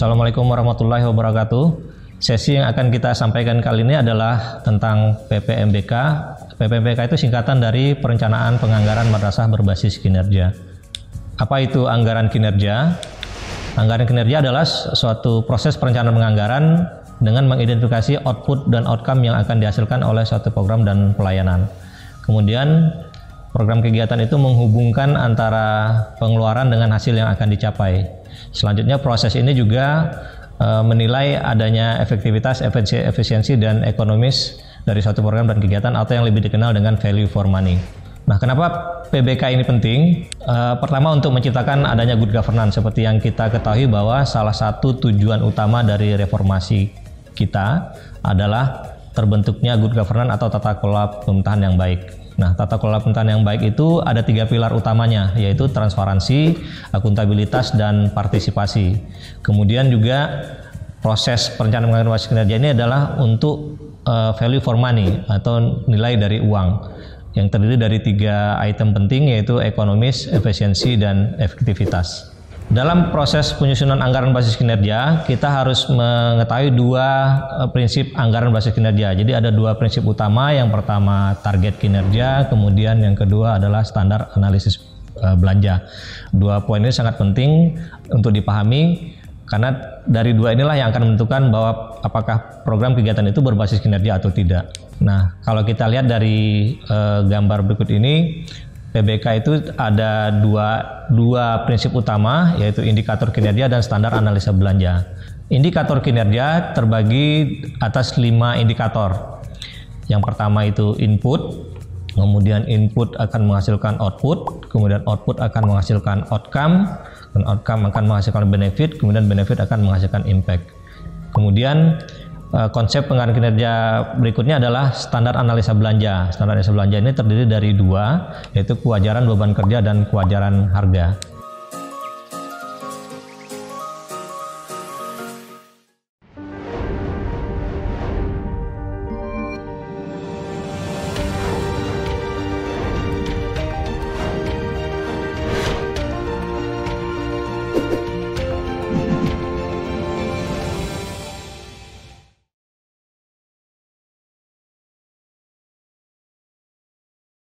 Assalamualaikum warahmatullahi wabarakatuh. Sesi yang akan kita sampaikan kali ini adalah tentang PPMBK. PPMBK itu singkatan dari Perencanaan Penganggaran Madrasah Berbasis Kinerja. Apa itu anggaran kinerja? Anggaran kinerja adalah suatu proses perencanaan penganggaran dengan mengidentifikasi output dan outcome yang akan dihasilkan oleh suatu program dan pelayanan. Kemudian program kegiatan itu menghubungkan antara pengeluaran dengan hasil yang akan dicapai. Selanjutnya proses ini juga menilai adanya efektivitas, efisiensi, dan ekonomis dari suatu program dan kegiatan atau yang lebih dikenal dengan value for money. Nah, kenapa PBK ini penting? Pertama, untuk menciptakan adanya good governance. Seperti yang kita ketahui bahwa salah satu tujuan utama dari reformasi kita adalah terbentuknya good governance atau tata kelola pemerintahan yang baik. Nah, tata kelola pemerintahan yang baik itu ada 3 pilar utamanya, yaitu transparansi, akuntabilitas, dan partisipasi. Kemudian juga proses perencanaan penganggaran berbasis kinerja ini adalah untuk value for money atau nilai dari uang, yang terdiri dari 3 item penting, yaitu ekonomis, efisiensi, dan efektivitas. Dalam proses penyusunan anggaran basis kinerja, kita harus mengetahui 2 prinsip anggaran basis kinerja. Jadi ada 2 prinsip utama. Yang pertama target kinerja, kemudian yang kedua adalah standar analisis belanja. 2 poin ini sangat penting untuk dipahami karena dari 2 inilah yang akan menentukan bahwa apakah program kegiatan itu berbasis kinerja atau tidak. Nah, kalau kita lihat dari gambar berikut ini, PBK itu ada dua prinsip utama, yaitu indikator kinerja dan standar analisa belanja. Indikator kinerja terbagi atas 5 indikator. Yang pertama itu input, kemudian input akan menghasilkan output, kemudian output akan menghasilkan outcome, dan outcome akan menghasilkan benefit, kemudian benefit akan menghasilkan impact. Kemudian konsep penganggaran kinerja berikutnya adalah standar analisa belanja. Standar analisa belanja ini terdiri dari 2, yaitu kewajaran beban kerja dan kewajaran harga.